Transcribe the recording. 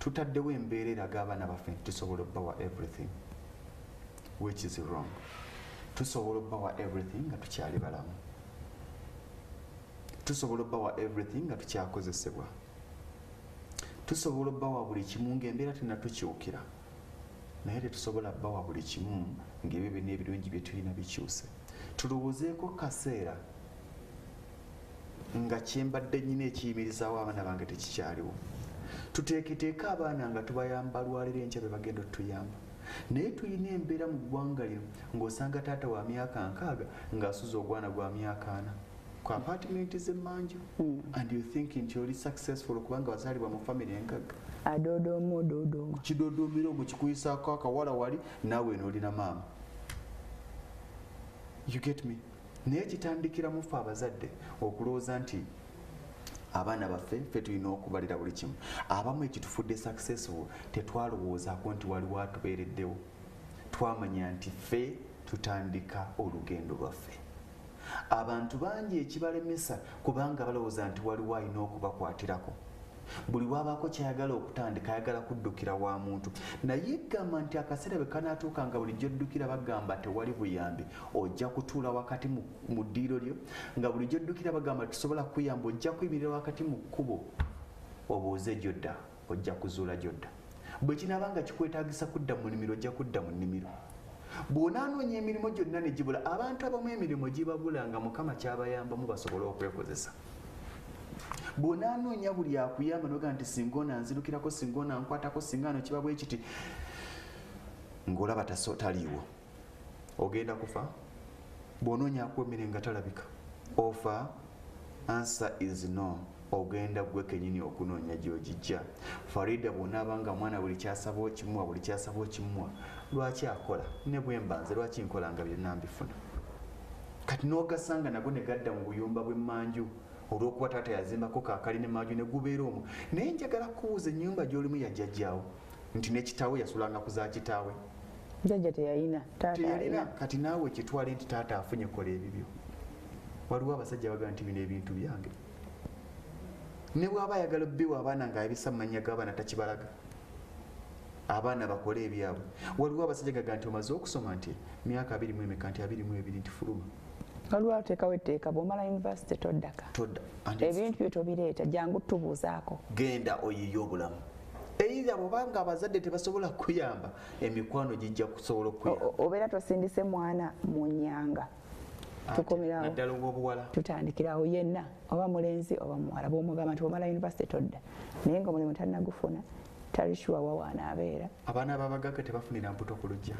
tutaddewo embeera eraga abaana baffe tusobola obbawa everything, which is wrong. Tusobola obbawa everything nga tukyali balamu, tusobola obbawa everything nga tukyakozesebwa, tusobola obbawa buli kimu ng'embeera tennatukyukira, naye tetusobola bbawa buli kimu ng'ebyo byonna ebirungi bye tulina bikyuse. Tulowoozeeko kaseera nga kyembadde nnyina ekiyimirizaawo abaana bange tekikyaliwo. Tuteeketeeke abaana nga tubayamba lwaliro enkya be bagenda otuyamba, naye tulina embeera mu ggwanga lino ng'osanga taata wa myaka 6 ng'asuza ogwana gwa myaka 4 ku apartment z'emmanju, and you think nti oli successful kubanga wazaalibwa mu family enkaga. Adoodoomo kidoodoomera omwo kikuyisaako akawala wali naawe n'olina maama. You get me? Naye kitandikira mu ffe abazadde okulowooza nti abaana baffe ffe tulina okubalira buli kimu. Abamu ekitufudde successful tetwalowoozaako nti waliwo atubeereddewo. Twamanya nti ffe tutandika olugendo lwaffe. Abantu bangi ekibalemesa kubanga balowooza nti waliwo alina okubakwatirako. Buli wabaako kyayagala okutandika ayagala kuddukira wa muntu, naye gamba nti akaseera bwe kanaatuuka nga bulijjo oddukira bagamba tewali buyambi, ojja kutuula wakati mu ddiiro lyo, nga bulijjo oddukira bagamba tusobola kuyamba, ojja kuyimirira wakati mu kkubo obuuze gyodda, ojja kuzuula gyodda. Bwe kinaaba nga kikwetaagisa kudda mu nnimiro ojja kudda mu nnimiro. Bw'onaanoonya emirimu gyonna ne gibula, abantu abamu emirimu gibabula nga Mukama kyabayambamu basobole okwekozesa. Bw'onaanoonya buli akuyamba noga nti singa onanzirukirako, singa onankwatako, singa ano kiba bwe kiti, ng'olaba taliiwo, ogenda kufa. Bw'onoonya akuwemere nga talabika, ofa. Answer is no. Ogenda gwe kennyini okunoonya gy'ogijja. Farida bw'onaaba nga mwana buli kyasaba okimuwa, buli kyasaba okimuwa, lwaki akola? Ne bwe mbanze lwaki nkola nga byonna mbifuna? Kati n'ogasanga nago ne gadda mu buyumba bw'emmanju olw'okuba taata yazimbako kaakali n'emmanju ne gubeera omwo. Naye njagala kubuuza ennyumba gy'olimu yajjajjaawo nti ne kitaawe yasulanga ku za kitaawe? Jjajja teyalina, taata teyalina. Kati naawe kitwale nti taata afunye kola ebibyo. Waliwo abasajja bagaa nti bino ebintu byange. Ne bw'aba ayagala obbiwa abaana ng'ayabisa mu mannya g'abaana takibalaga. Abaana bakole ebyabwe. Waliwo abasajja gagaa nti omaze okusoma nti myaka 21 nti 22 nti fuluma. Waliwo ateekawo etteeka bw'omala yunivasite toddaka. Ebintu bye tobireeta, jangu tubuuzaako. Genda oyiye obulamu. Eyira bw'obanga abazadde tebasobola kuyamba, emikwano gijja kusobola okuyamba. Obeera tosindise mwana mu nnyanga. Tukomerawo. Naddala obw'obuwala. Tutandikirawo yenna, oba mulenzi oba muwala. Bw'omugamba nti bw'omala yunivasite todda. Naye ng'omulimu tannagufuna, tali sure wa w'anaabeera. Abaana ab'abagagga tebafunira mbuto ku luggya.